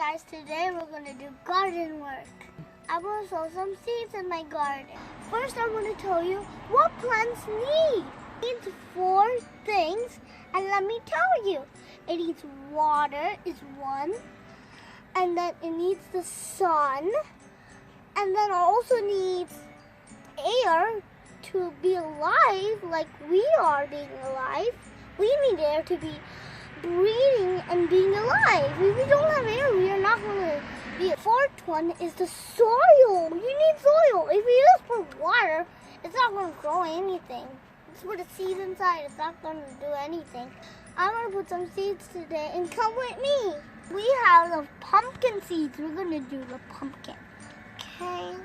guys, today we're going to do garden work. I'm going to sow some seeds in my garden. First, I'm going to tell you what plants need. It needs 4 things, and let me tell you. It needs water is 1, and then it needs the sun, and then it also needs air to be alive like we are being alive. We need air to be breathing and being alive. If we don't have air, we are not going to be. The 4th one is the soil. You need soil. If you just put water, it's not going to grow anything. Just put a seed inside, it's not going to do anything. I'm going to put some seeds today, and come with me. We have the pumpkin seeds. We're going to do the pumpkin. Okay.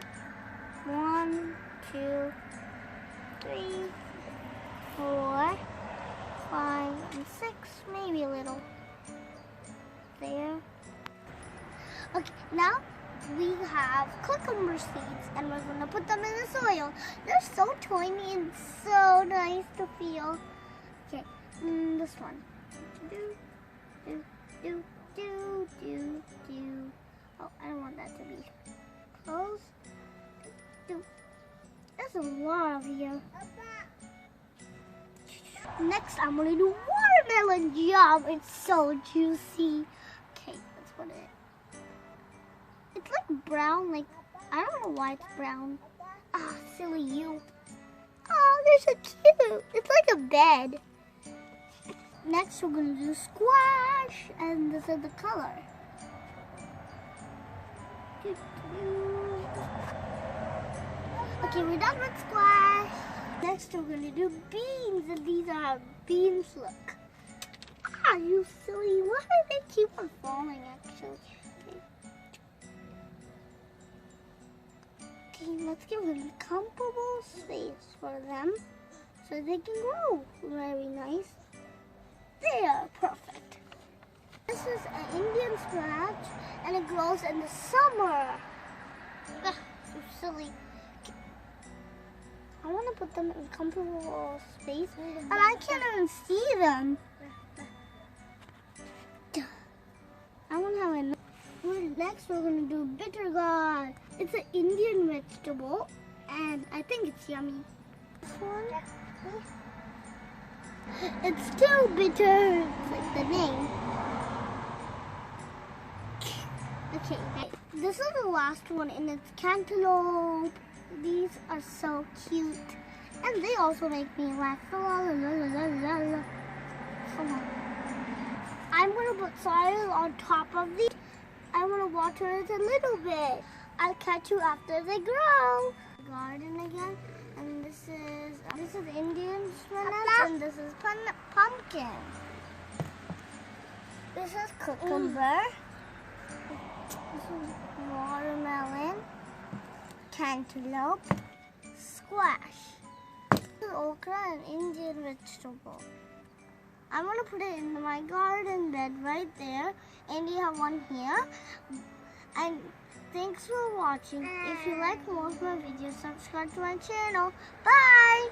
1, 2, 3, 4, 5, and 6, maybe a little. There. Okay, now we have cucumber seeds, and we're going to put them in the soil. They're so tiny and so nice to feel. Okay, this one. Do. Oh, I don't want that to be close. There's a lot of here. Next, I'm going to do watermelon jam. It's so juicy. Okay, let's put it. It's like brown, like, I don't know why it's brown. Ah, silly you. Oh, they're so cute. It's like a bed. Next, we're going to do squash, and this is the color. Okay, we're done with squash. Next, we're going to do beans, and these are how beans look. Ah, you silly. Why do they keep on falling, actually? Okay, let's give them comfortable space for them so they can grow. Very nice. They are perfect. This is an Indian scratch, and it grows in the summer. Ugh, so silly. I want to put them in comfortable space, and I can't even see them. I want to have enough. Next, we're going to do bitter gourd. It's an Indian vegetable, and I think it's yummy. This one, it's too bitter. It's like the name. Okay, this is the last one, and it's cantaloupe. These are so cute, and they also make me laugh. Come on. I'm going to put soil on top of these. I want to water it a little bit. I'll catch you after they grow. Garden again, and this is Indian spinach, and this is pumpkin. This is cucumber. This is watermelon, cantaloupe, squash. This is okra, an Indian vegetable. I'm going to put it in my garden bed right there, and you have one here. And thanks for watching. If you like more of my videos, subscribe to my channel. Bye!